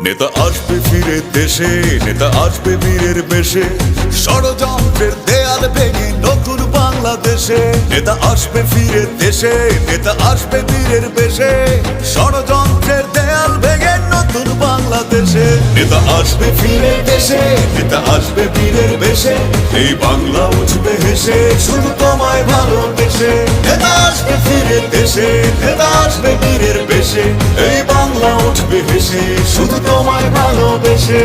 নেতা আসবে ফিরে দেশে, নেতা আসবে বীরের বেশে, ষড়যন্ত্রের দেয়াল ভেঙে নতুন বাংলাদেশে। নেতা আসবে ফিরে দেশে, নেতা আসবে বীরের বেশে, ষড়যন্ত্রের দেয়াল ভেঙে নতুন বাংলাদেশে। নেতা আসবে ফিরে দেশে, নেতা আসবে বীরের বেশে, এই বাংলা উঠবে হেসে শুধু তোমায় ভালোবেসে। নেতা আসবে ফিরে দেশে, নেতা আসবে বীরের বেশে, এই বাংলা উঠবে হেসে শুধু তোমায় ভালোবেসে।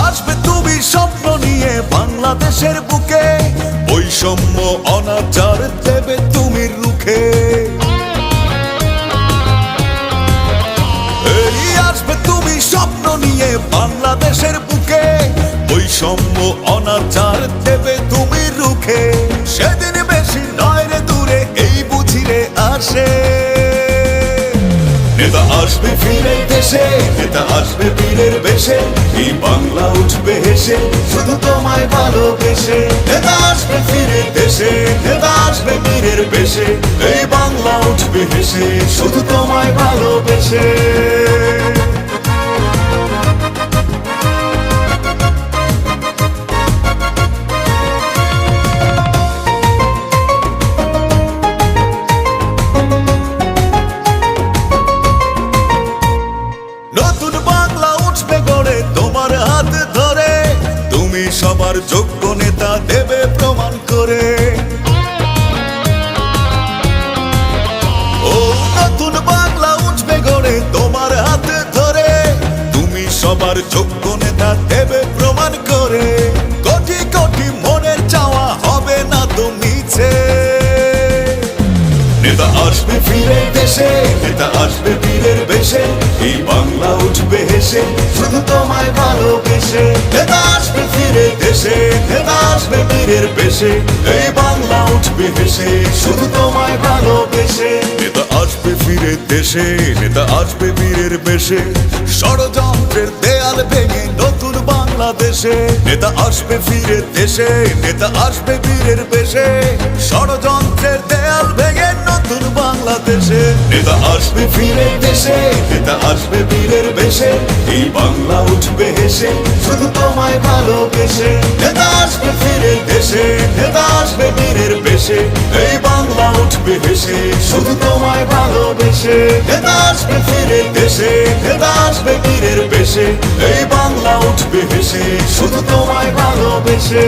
আসবে তুমি স্বপ্ন নিয়ে বাংলাদেশের বুকে, বৈষম্য অনাচার দেবে তুমি রুখে। আসবে তুমি স্বপ্ন নিয়ে বাংলাদেশের বুকে, বৈষম্য অনাচার দেবে তুমি রুখে। সেদিন বেশি নয় রে দূরে, এই বুঝিরে আসে। নেতা আসবে ফিরে দেশে, নেতা আসবে বীরের বেশে, এই বাংলা উঠবে হেসে শুধু তোমায় ভালোবেসে। নেতা আসবে ফিরে দেশে, নেতা আসবে বীরের বেশে, এই বাংলা উঠবে হেসে শুধু তোমায় ভালোবেসে। নতুন বাংলা উঠবে গড়ে তোমার হাত ধরে, তুমি সবার যোগ্য নেতা দেবে প্রমাণ করে। ও নতুন বাংলা উঠবে গড়ে তোমার হাত ধরে, তুমি সবার যোগ্য নেতা দেবে প্রমাণ করে। কোটি কোটি মনের চাওয়া হবে না তো মিছে। নেতা আসবে ফিরে দেশে, নেতা আসবে বীরের বেশে, এই বাংলা উঠবে হেসে শুধু তোমায় ভালোবেসে। নেতা আসবে ফিরে দেশে, নেতা আসবে বীরের বেশে, এই বাংলা উঠবে হেসে শুধু তোমায় ভালোবেসে। নেতা আসবে ফিরে দেশে, নেতা আসবে বীরের বেশে, ষড়যন্ত্রের দেয়াল ভেঙে নতুন বাংলাদেশে। নেতা আসবে ফিরে দেশে, নেতা আসবে বীরের বেশে, ষড়যন্ত্রের দেয়াল ভেঙে নতুন বাংলাদেশে। নেতা আসবে ফিরে দেশে, নেতা আসবে বীরের বেশে, এই বাংলা উঠবে হেসে শুধু তোমায় ভালোবেসে। নেতা আসবে ফিরে দেশে, নেতা আসবে বীরের বেশে, এই বাংলা উঠবে হেসে শুধু তোমায় ভালোবেসে। নেতা আসবে ফিরে দেশে, নেতা আসবে বীরের বেশে, এই বাংলা উঠবে হেসে শুধু তোমায় ভালোবেসে।